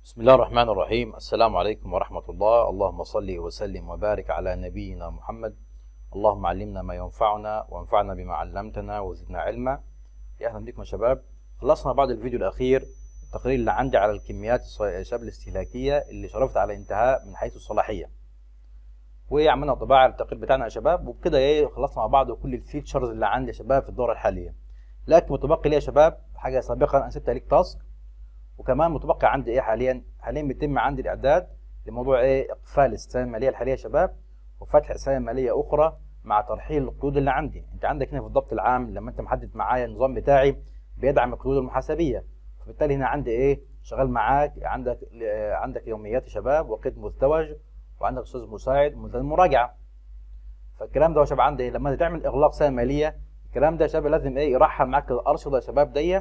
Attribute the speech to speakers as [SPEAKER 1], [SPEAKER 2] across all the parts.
[SPEAKER 1] بسم الله الرحمن الرحيم. السلام عليكم ورحمة الله. اللهم صل وسلم وبارك على نبينا محمد. اللهم علمنا ما ينفعنا وانفعنا بما علمتنا وزدنا علما. يا أهلا بكم يا شباب. خلصنا بعد الفيديو الأخير التقرير اللي عندي على الكميات الاستهلاكية اللي شرفت على انتهاء من حيث الصلاحية، وعملنا طباعة على التقرير بتاعنا يا شباب، وبكده خلصنا مع بعض كل الفيتشرز اللي عندي يا شباب في الدورة الحالية. لكن متبقي لي يا شباب حاجة سابقا أنا سبتها ليك تاسك، وكمان متبقي عندي حاليا بيتم عندي الاعداد لموضوع اقفال السنه الماليه الحاليه يا شباب، وفتح سنه ماليه اخرى مع ترحيل القيود اللي عندي. انت عندك هنا في الضبط العام لما انت محدد معايا النظام بتاعي بيدعم القيود المحاسبيه، فبالتالي هنا عندي شغال معاك، عندك يوميات يا شباب، وقيد مزدوج، وعندك استاذ مساعد وميزان مراجعه. فالكلام ده يا شباب عندي لما تعمل اغلاق سنه ماليه، الكلام ده يا شباب لازم يرحل معاك الارصده يا شباب دي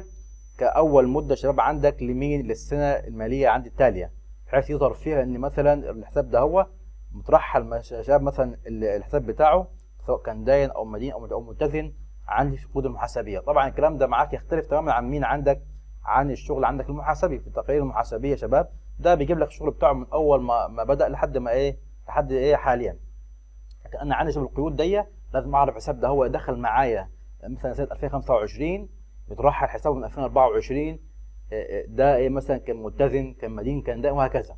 [SPEAKER 1] كأول مدة يا شباب عندك لمين؟ للسنة المالية عندي التالية، بحيث يظهر فيها إن مثلا الحساب ده هو مترحل يا شباب، مثلا الحساب بتاعه سواء كان داين أو مدين أو متزن عندي في القيود المحاسبية. طبعا الكلام ده معاك يختلف تماما عن مين عندك؟ عن الشغل عندك المحاسبي. في التقرير المحاسبية يا شباب ده بيجيب لك الشغل بتاعه من أول ما بدأ لحد ما حاليا. لكن أنا عندي شغل القيود دي لازم أعرف الحساب ده هو دخل معايا مثلا سنة 2025 بترحل حسابه من 2024، ده مثلا كان متزن، كان مدين، كان ده، وهكذا.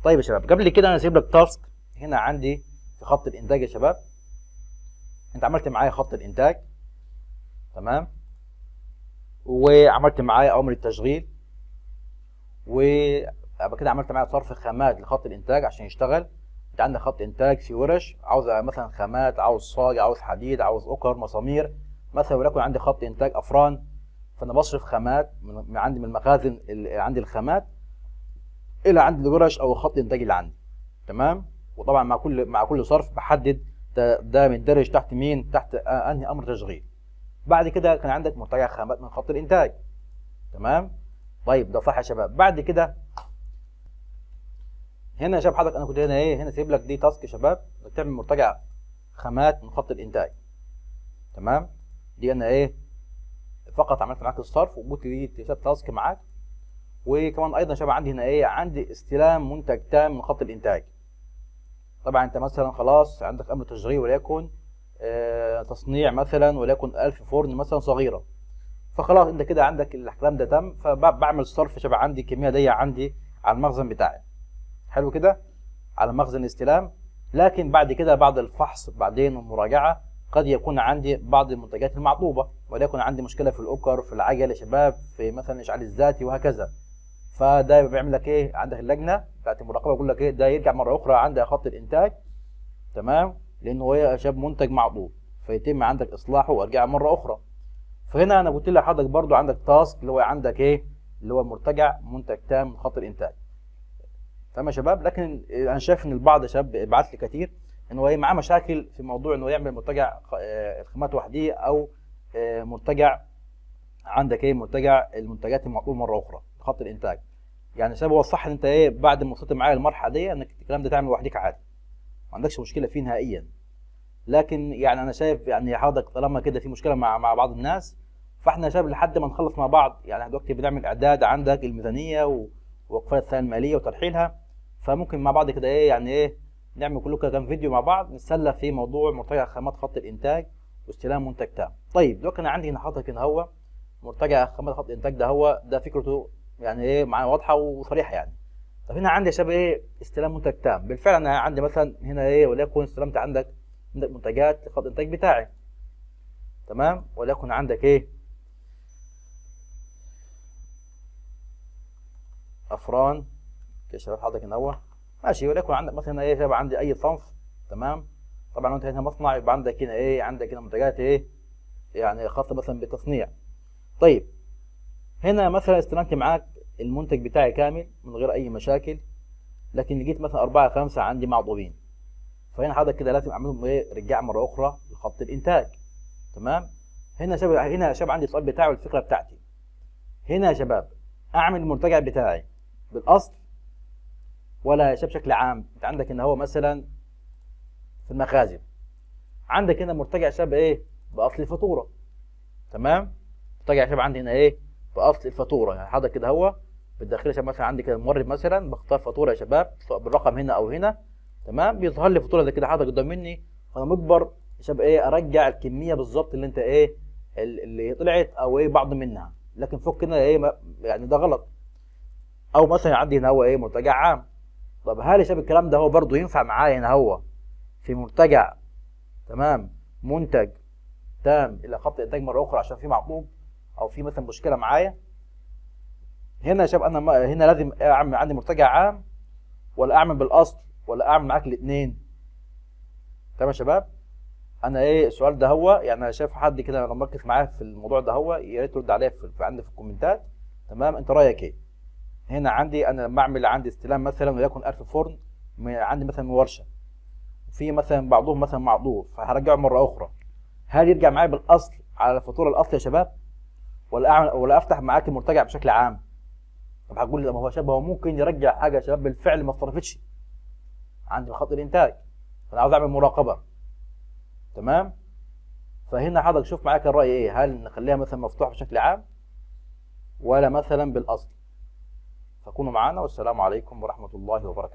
[SPEAKER 1] طيب يا شباب قبل كده انا سايب لك تاسك هنا عندي في خط الانتاج يا شباب. انت عملت معايا خط الانتاج، تمام، وعملت معايا اوامر التشغيل، وبعد كده عملت معايا صرف خامات لخط الانتاج عشان يشتغل. انت عندك خط انتاج في ورش عاوز مثلا خامات، عاوز صاج، عاوز حديد، عاوز اوكر، مسامير مثلا، ولكن عندي خط انتاج افران، فانا بصرف خامات من عندي من المخازن اللي عندي الخامات الى عندي الورش او خط الانتاج اللي عندي، تمام. وطبعا مع كل صرف بحدد ده مندرج تحت مين، تحت انهي امر تشغيل. بعد كده كان عندك مرتجع خامات من خط الانتاج، تمام. طيب ده صح يا شباب. بعد كده هنا يا شباب حضرتك انا كنت هنا سايب لك دي تاسك يا شباب، انك تعمل مرتجع خامات من خط الانتاج، تمام. دي انا فقط عملت معاك الصرف وقلت لي تساب تاسك معاك. وكمان ايضا شباب عندي هنا عندي استلام منتج تام من خط الانتاج. طبعا انت مثلا خلاص عندك امر تشغيل وليكن تصنيع مثلا وليكن 1000 فرن مثلا صغيره، فخلاص انت كده عندك الكلام ده تم، فبعمل صرف شباب عندي الكميه دي عندي على المخزن بتاعي، حلو كده، على مخزن الاستلام. لكن بعد كده بعد الفحص بعدين والمراجعه قد يكون عندي بعض المنتجات المعطوبه، وليكن عندي مشكله في الاوكر، في العجل يا شباب، في مثلا الاشعال الذاتي وهكذا. فده بيعمل لك عندك اللجنه بتاعت المراقبه يقول لك ده يرجع مره اخرى عند خط الانتاج، تمام، لانه هو يا شباب منتج معطوب، فيتم عندك اصلاحه وارجعه مره اخرى. فهنا انا قلت لحضرتك برضو عندك تاسك اللي هو عندك اللي هو مرتجع منتج تام من خط الانتاج، تمام يا شباب. لكن انا شايف ان البعض يا شباب بعت لي كتير ان هو معاه مشاكل في موضوع انه يعمل مرتجع الخامات وحديه، او مرتجع عندك مرتجع المنتجات المعطوبه مره اخرى خط الانتاج. يعني شباب هو الصح ان انت بعد ما وصلت معايا المرحله دي انك الكلام ده تعمل لوحدك عادي، ما عندكش مشكله فيه نهائيا. لكن يعني انا شايف يعني حضرتك طالما كده في مشكله مع بعض الناس، فاحنا يا شباب لحد ما نخلص مع بعض، يعني دلوقتي بنعمل اعداد عندك الميزانيه واقفال السنه الماليه وترحيلها، فممكن مع بعض كده نعمل كله كام فيديو مع بعض نتسلى في موضوع مرتجع خامات خط الانتاج واستلام منتج تام. طيب دلوقتي انا عندي هنا حاطط هنا هو مرتجع خامات خط الانتاج ده فكرته يعني معايا واضحه وصريحه يعني. طب هنا عندي يا شباب استلام منتج تام. بالفعل انا عندي مثلا هنا وليكن استلمت عندك منتجات خط الانتاج بتاعي، تمام، وليكن عندك افران يا شباب حضرتك هنا هو ماشي، وليكن عندك مثلا هنا شباب عندي اي صنف، تمام. طبعا لو انت هنا مصنع يبقى عندك هنا عندك هنا منتجات يعني خاصه مثلا بالتصنيع. طيب هنا مثلا استلمت معاك المنتج بتاعي كامل من غير اي مشاكل، لكن لقيت مثلا 4 5 عندي معطوبين، فهنا حضرتك كده لازم اعملهم رجاع مره اخرى لخط الانتاج، تمام. هنا يا شباب عندي السؤال بتاعي والفكره بتاعتي. هنا يا شباب اعمل المرتجع بتاعي بالاصل ولا يا شباب بشكل عام؟ انت عندك ان هو مثلا في المخازن عندك هنا مرتجع يا شباب باصل الفاتوره، تمام. مرتجع يا شباب عندي هنا باصل الفاتوره، يعني حضرتك كده هو بالداخل يا شباب مثلا عندي كده المورد مثلا، بختار فاتوره يا شباب سواء بالرقم هنا او هنا، تمام، بيظهر لي فاتوره زي كده حاضر قدام مني، وانا مجبر يا شباب ايه ارجع الكميه بالظبط اللي انت ايه اللي طلعت او ايه بعض منها، لكن فوق كده ايه يعني ده غلط. او مثلا عندي هنا هو ايه مرتجع عام. طب هل يا شباب الكلام ده هو برضه ينفع معايا هنا هو في مرتجع، تمام، منتج تام الى خط انتاج مره اخرى عشان في معطوب او في مثلا مشكله معايا؟ هنا يا شباب انا هنا لازم اعمل عندي مرتجع عام، ولا اعمل بالاصل، ولا اعمل معاك الاثنين؟ تمام يا شباب. انا ايه السؤال ده هو يعني انا شايف حد كده لو مركز معايا في الموضوع ده هو يا ريت ترد عليا في عندي في الكومنتات. تمام، انت رايك ايه؟ هنا عندي انا لما اعمل عندي استلام مثلا وليكن 1000 فرن عندي مثلا من ورشه، في مثلا بعضهم مثلا معضوب فهرجعه مره اخرى، هل يرجع معايا بالاصل على الفاتوره الاصل يا شباب، ولا اعمل ولا افتح معاك المرتجع بشكل عام؟ طب هتقول لي ما هو شباب هو ممكن يرجع حاجه يا شباب بالفعل ما اتصرفتش عندي في خط الانتاج، فانا عاوز اعمل مراقبه. تمام، فهنا حضرتك شوف معاك الراي ايه، هل نخليها مثلا مفتوحه بشكل عام ولا مثلا بالاصل؟ فكونوا معانا، والسلام عليكم ورحمه الله وبركاته.